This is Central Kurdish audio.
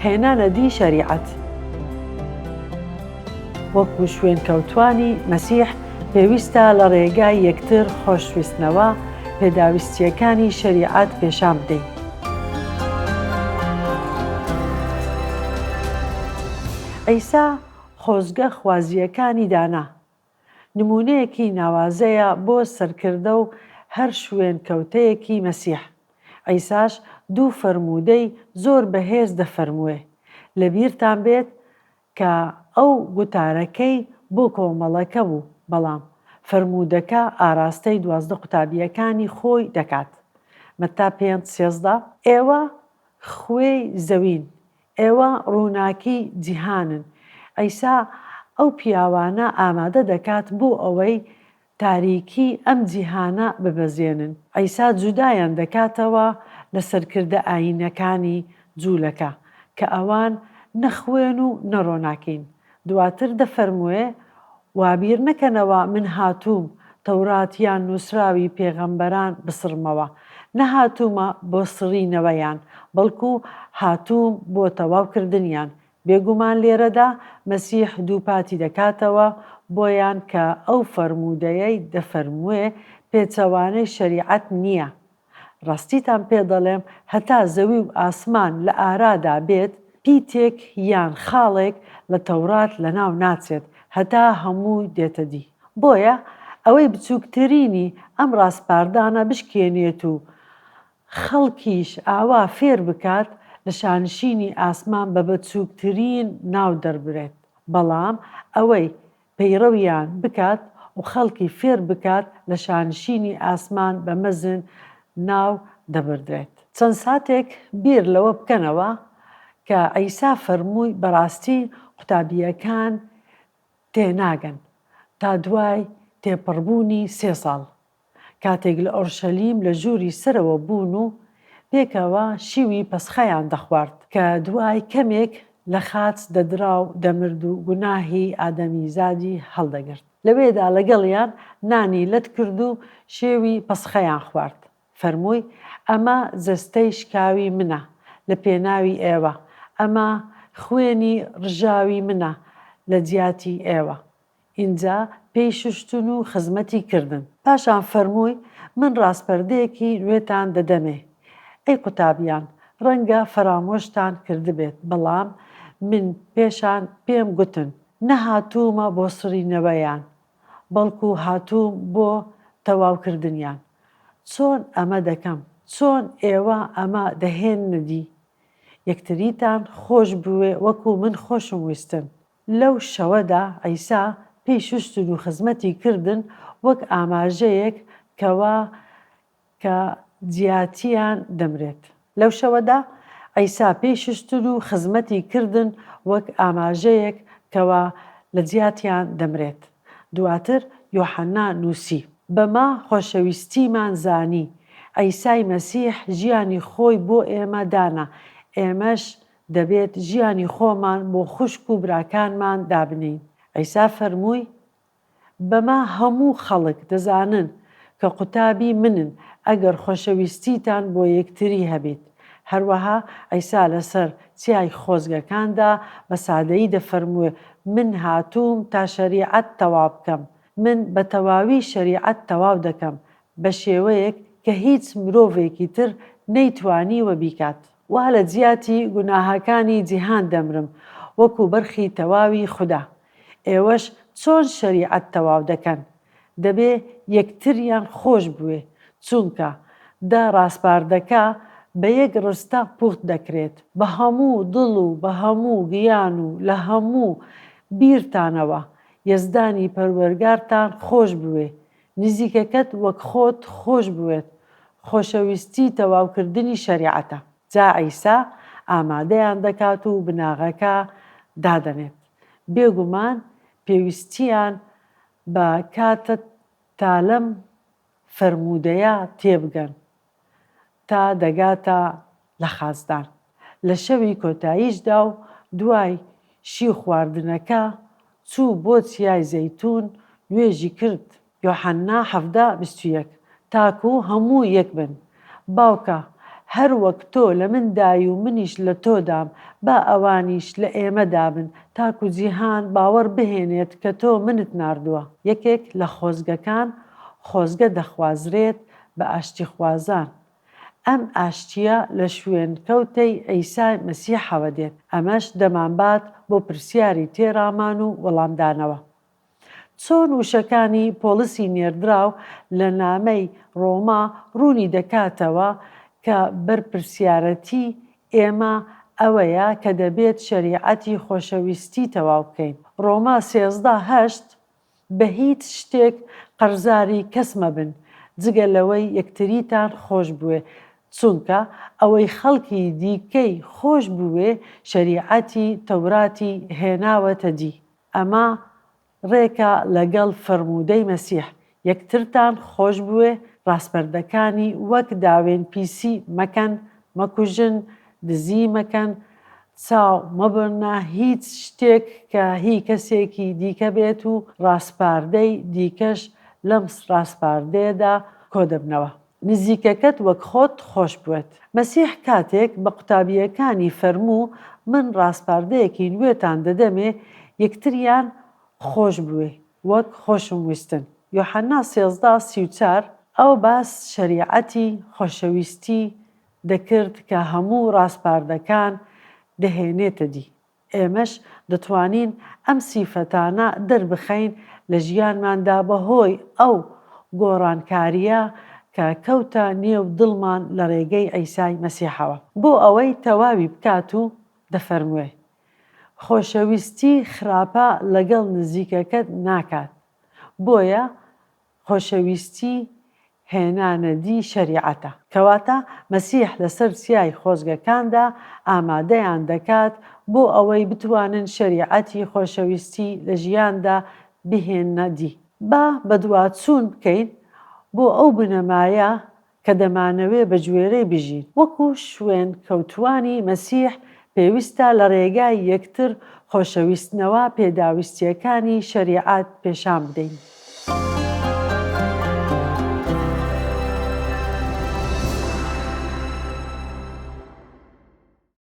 هێنانە دی شەریعەت وەکو شوێن کەوتوانی مەسیح پێویستە لە ڕێگای یەکتر خۆشویستنەوە پێداویستیەکانی شەریعەت پێشان بدەین. عیسا خۆزگە خوازیەکانی دانا، نمونەیەکی ناوازەیە بۆ سەرکردە و هەر شوێن کەوتەیەکی مەسیح. عیساش دوو فەرموودەی زۆر بەهێز دەفەرموێ. لەبیرتان بێت کە ئەو گوتارەکەی بۆ کۆمەڵەکە بوو، بەڵام فەرموودەکە ئاراستەی 12 قوتابیەکانی خۆی دەکات. مەتا 5:13 ئێوە خوێی زەوین، ئێوە ڕووناکی جیهانن. عیسا ئەو پیاوانە ئامادە دەکات بۆ ئەوەی تاریکی ئەم جیهانە ببەزێنن. عیسا جودایان دەکاتەوە لە سەرکردە ئاینەکانی جوولەکە کە ئەوان نەخوێن و نەڕۆناکین. دواتر دەفەرموێ وابیر نەکەنەوە من هاتووم تەوراتیان نووسراوی پێغەمبەران بسڕمەوە، نەهاتوومە بۆ سڕینەوەیان، بەڵکو هاتووم بۆ تەواوکردنیان. بێگومان لێرەدا مەسیح دووپاتی دەکاتەوە بۆیان کە ئەو فەرموودەیەی دەفەرموێ پێچەوانەی شەریعەت نییە. ڕاستیتان پێ دەڵێم هەتا زەوی و ئاسمان لە ئارادا بێت، پیتێک یان خاڵێک لە تەورات لەناو ناچێت هەتا هەموو دێتە دی. بۆیە ئەوەی بچووکترینی ئەم ڕاستپاردانە بشکێنێت و خەڵکیش ئاوا فێر بکات لە شانشینی ئاسمان بە بەچووکترین ناو دەربرێت، بەڵام ئەوەی پەیڕەویان بکات و خەڵکی فێر بکات لە شانشینی ئاسمان بە مەزن ناو دەبردرێت. چەند ساتێک بیر لەوە بکەنەوە کە عیسا فەرمووی بەڕاستی قوتابیەکان تێناگەن تا دوای تێپەڕبوونی 3 ساڵ، کاتێک لە ئۆرشەلیم لە ژووری سەرەوە بوون و پێکەوە شیوی پەسخەیان دەخوارد کە دوای کەمێک لە خاچ دەدرا و دەمرد و گوناهی ئادەمیزادی هەڵدەگرت. لەوێدا لەگەڵیان نانی لەت کرد و شێوی پەسخەیان خوارد. فەرمووی ئەمە جەستەی شکاوی منە لە پێناوی ئێوە، ئەمە خوێنی ڕژاوی منە لە جیاتی ئێوە. اینجا پێی شوشتن و خزمەتی کردن. پاشان فەرمووی من ڕاستپەردەیەکی نوێتان دەدەمێ. ئەی قوتابیان، ڕەنگە فەرامۆشتان کردبێت، بەڵام من پێشان پێم گوتن نەهاتوومە بۆ سڕینەوەیان، بەڵکو هاتووم بۆ تەواوکردنیان. چۆن ئەمە دەکەم؟ چۆن ئێوە ئەمە دەهێننەدی؟ یەکتریتان خۆش بوێ وەکو من خۆشم ویستن. لەو شەوەدا عیسا پێی شوشتن و خزمەتی کردن وەک ئاماژەیەک کەوا کە جیاتیان دەمرێت. لەو شەوەدا عیسا پێی شوشتن و خزمەتی کردن وەک ئاماژەیەک کەوا لە جیاتیان دەمرێت. دواتر یۆحەنا نووسی بەما خۆشەویستیمان زانی عیسای مەسیح ژیانی خۆی بۆ ئێمە دانا، ئێمەش دەبێت ژیانی خۆمان بۆ خوشک و براکانمان دابنین. عیسا فەرمووی بەما هەموو خەڵک دەزانن کە قوتابی منن ئەگەر خۆشەویستیتان بۆ یەکتری هەبێت. هەروەها عیسا لەسەر چیای خۆزگەکاندا بە سادەیی دەفەرموێ من هاتووم تا شەریعەت تەواو بکەم. من بە تەواوی شەریعەت تەواو دەکەم بە شێوەیەک کە هیچ مرۆڤێکی تر نەیتوانیوە بیکات. وا لە جیاتی گوناهەکانی جیهان دەمرم وەکو بەرخی تەواوی خوددا. ئێوەش چۆن شەریعەت تەواو دەکەن؟ دەبێ یەکتریان خۆش بوێ، چونکە دا ڕاستپاردەکە بە یەک ڕستە پوخت دەکرێت بە هەموو دڵ و بە هەموو گیان و لە هەموو بیرتانەوە. یەزدانی پەروەردگارتان خۆش بوێ، نزیکەکەت وەک خۆت خۆش بوێت. خۆشەویستی تەواوکردنی شەریعەتە. جا عیسا ئامادەیان دەکات و بناغەکە دادەنێت. بێگومان پێویستیان بە کاتە تا لەم فەرموودەیە تێبگەن تا دەگاتە لە خازدان. لە شەوی کۆتاییشدا و دوای شی خواردنەکە چوو بۆ چیای زەیتون نوێژی کرد. یۆحەنا 17:21 تاکو هەموو یەک بن. باوکە هەر وەک تۆ لە مندای و منیش لە تۆدام با ئەوانیش لە ئێمەدا بن تاکو جیهان باوەڕ بهێنێت کە تۆ منت ناردووە. یەکێک لە خۆزگەکان خۆزگە دەخوازرێت بە ئاشتی خوازان. ئەم ئاشتیە لە شوێن کەوتەی عیسای مەسیحەوە دێت. ئەمەش دەمانبات بۆ پرسیاری تێرامان و وەڵامدانەوە. چۆن وشەکانی پۆلیسی نێردراو لە نامەی ڕۆما ڕوونی دەکاتەوە کە بەرپرسیارەتی ئێمە ئەوەیە کە دەبێت شەریعەتی خۆشەویستی تەواو بکەین. ڕۆما 13:8 بە هیچ شتێک قەرزاری کەس مەبن جگە لەوەی یەکتریتان خۆش بوێ، چونکە ئەوەی خەڵکی دیکەی خۆش بوێ شەریعەتی تەوراتی هێناوەتە دی. ئەمە ڕێکە لەگەڵ فەرموودەی مەسیح یەکترتان خۆش بوێ، ڕاستپەردەکانی وەک داوێن پیسی مەکەن، مەکوژن، دزی مەکەن، چاو مەبڕنە، هیچ شتێک کە هی کەسێکی دیکە بێت و ڕاستپاردەی دیکەش لەم ڕاستپاردەیەدا کۆدەبنەوە. نزیکەکەت وەک خۆت خۆش بوێت. مەسیح کاتێک بە قوتابیەکانی فەرموو من ڕاستپاردەیەکی نوێتان دەدەمێ یەکتریان خۆش بوێ وەک خۆشم ویستن. یۆحەنا 13:34 ئەو باس شەریعەتی خۆشەویستی دەکرد کە هەموو ڕاستپاردەکان دەهێنێتە دی. ئێمەش دەتوانین ئەم سیفەتانە دەربخەین لە ژیانماندا بەهۆی ئەو گۆڕانکاریە کە کەوتە نێو دڵمان لە ڕێگەی عیسای مەسیحەوە. بۆ ئەوەی تەواوی بکات و دەفەرموێ خۆشەویستی خراپە لەگەڵ نزیکەکەت ناکات. بۆیە خۆشەویستی هێنانەدی شەریعەتە. کەواتە مەسیح لەسەر چیای خۆزگەکاندا ئامادەیان دەکات بۆ ئەوەی بتوانن شەریعەتی خۆشەویستی لە ژیاندا بهێنە دی. با بەدوادچوون بکەین بۆ ئەو بنەمایە کە دەمانەوێ بە گوێرەی بژین. وەکو شوێن کەوتوانی مەسیح پێویستە لە ڕێگای یەکتر خۆشەویستنەوە پێداویستیەکانی شەریعەت پێشان بدەین.